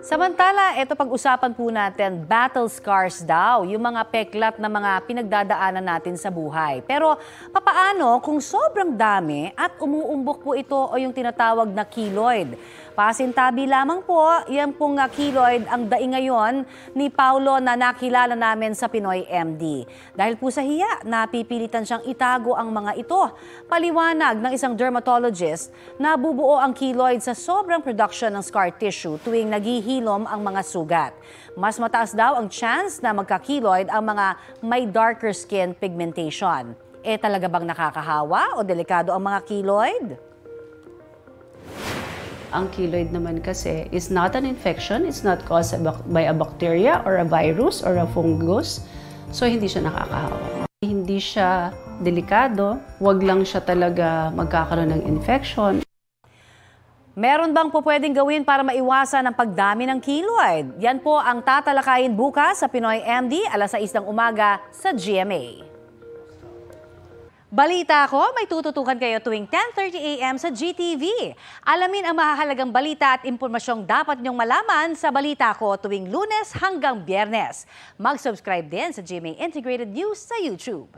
Samantala, ito pag-usapan po natin, battle scars daw, yung mga peklat na mga pinagdadaanan natin sa buhay. Pero papaano kung sobrang dami at umuumbok po ito o yung tinatawag na keloid? Pasintabi lamang po, yan pong keloid ang daing ngayon ni Paulo na nakilala namin sa Pinoy MD. Dahil po sa hiya, napipilitan siyang itago ang mga ito. Paliwanag ng isang dermatologist na bubuo ang keloid sa sobrang production ng scar tissue tuwing naghihilom ang mga sugat. Mas mataas daw ang chance na magka-keloid ang mga may darker skin pigmentation. Talaga bang nakakahawa o delikado ang mga keloid? Ang keloid naman kasi is not an infection, it's not caused by a bacteria or a virus or a fungus. So hindi siya nakakahawa. Hindi siya delikado, wag lang siya talaga magkakaroon ng infection. Meron bang po pwedeng gawin para maiwasan ang pagdami ng keloid? Yan po ang tatalakayin bukas sa Pinoy MD, alas 6 ng umaga sa GMA. Balita ko, may tututukan kayo tuwing 10:30 a.m. sa GTV. Alamin ang mahahalagang balita at impormasyong dapat niyong malaman sa Balita Ko tuwing Lunes hanggang Biyernes. Mag-subscribe din sa GMA Integrated News sa YouTube.